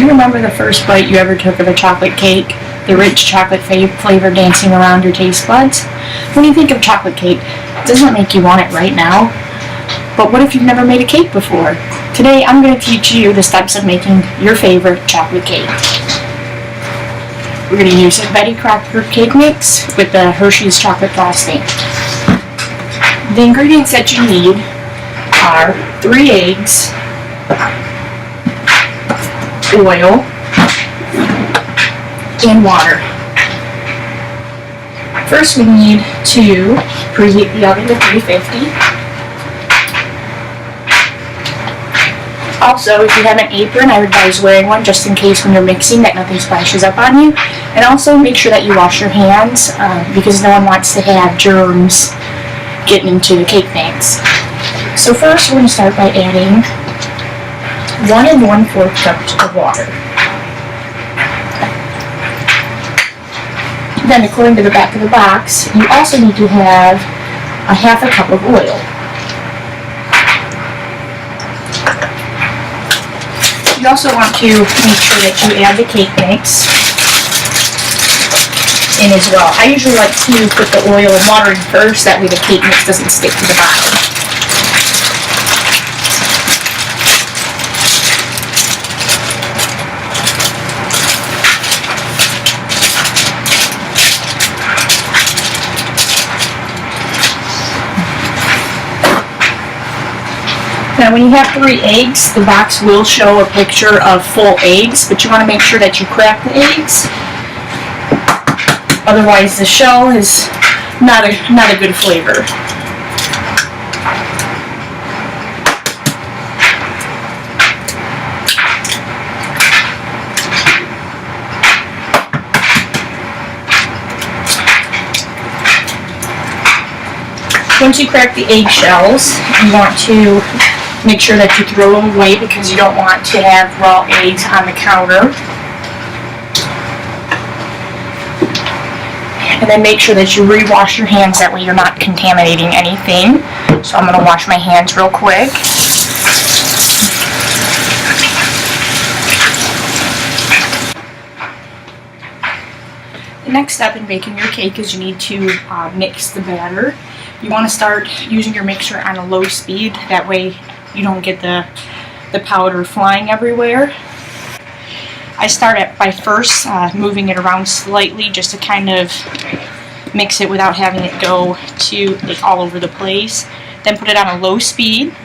you remember the first bite you ever took of a chocolate cake? The rich chocolate flavor dancing around your taste buds? When you think of chocolate cake, doesn't it make you want it right now? But what if you've never made a cake before? Today I'm going to teach you the steps of making your favorite chocolate cake. We're going to use a Betty Crocker cake mix with the Hershey's chocolate frosting. The ingredients that you need are 3 eggs, oil, and water. First we need to preheat the oven to 350. Also, if you have an apron, I would advise wearing one just in case when you're mixing that nothing splashes up on you. And also make sure that you wash your hands because no one wants to have germs getting into the cake mix. So first we're going to start by adding 1 1/4 cups of water. Then according to the back of the box, you also need to have a 1/2 cup of oil. You also want to make sure that you add the cake mix in as well. I usually like to put the oil and water in first, that way the cake mix doesn't stick to the bottom. Now when you have 3 eggs, the box will show a picture of full eggs, but you want to make sure that you crack the eggs. Otherwise the shell is not a good flavor. Once you crack the egg shells, you want to make sure that you throw them away because you don't want to have raw eggs on the counter. And then make sure that you re-wash your hands, that way you're not contaminating anything. So I'm going to wash my hands real quick. The next step in baking your cake is you need to mix the batter. You want to start using your mixer on a low speed, that way you don't get the powder flying everywhere. I start by first moving it around slightly just to kind of mix it without having it go to all over the place. Then put it on a low speed.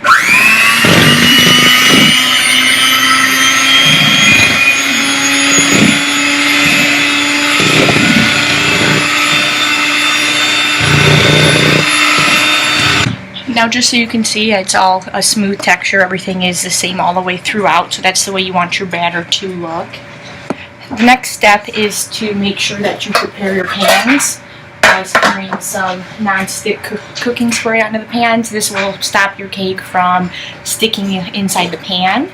Now just so you can see, it's all a smooth texture. Everything is the same all the way throughout, so that's the way you want your batter to look. The next step is to make sure that you prepare your pans by spraying some non-stick cooking spray onto the pans. This will stop your cake from sticking inside the pan.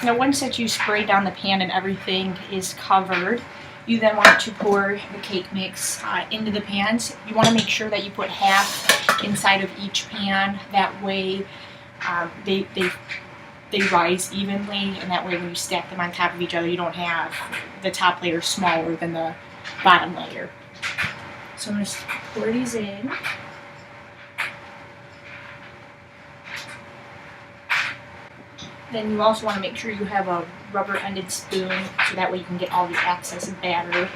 Now once that you spray down the pan and everything is covered, you then want to pour the cake mix into the pans. You want to make sure that you put half inside of each pan. That way they rise evenly, and that way when you stack them on top of each other, you don't have the top layer smaller than the bottom layer. So I'm going to pour these in. Then you also want to make sure you have a rubber-ended spoon, so that way you can get all the excess batter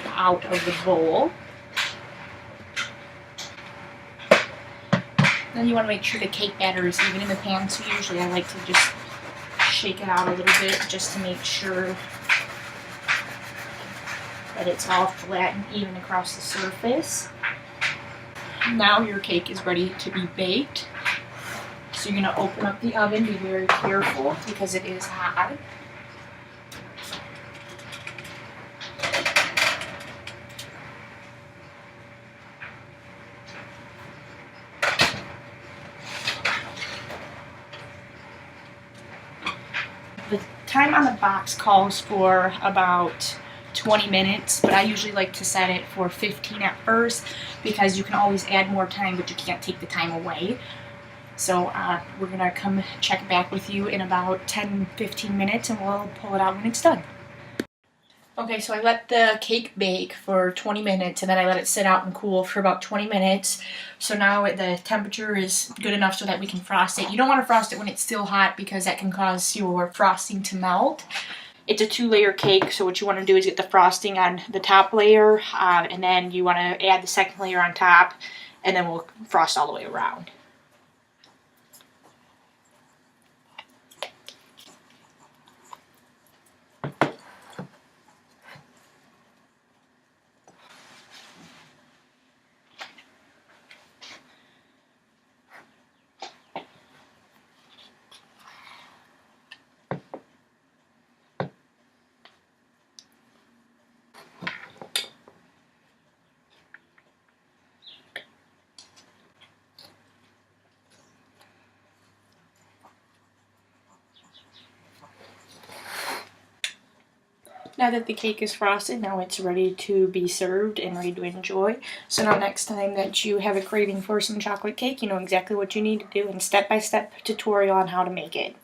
out of the bowl. Then you want to make sure the cake batter is even in the pan, so usually I like to just shake it out a little bit just to make sure that it's all flat and even across the surface. Now your cake is ready to be baked. So you're going to open up the oven, be very careful because it is hot. The time on the box calls for about 20 minutes, but I usually like to set it for 15 at first because you can always add more time, but you can't take the time away. So we're gonna come check back with you in about 10-15 minutes and we'll pull it out when it's done. Okay, so I let the cake bake for 20 minutes and then I let it sit out and cool for about 20 minutes. So now the temperature is good enough so that we can frost it. You don't want to frost it when it's still hot because that can cause your frosting to melt. It's a 2-layer cake, so what you want to do is get the frosting on the top layer and then you want to add the second layer on top and then we'll frost all the way around. Now that the cake is frosted, now it's ready to be served and ready to enjoy. So now next time that you have a craving for some chocolate cake, you know exactly what you need to do and step-by-step tutorial on how to make it.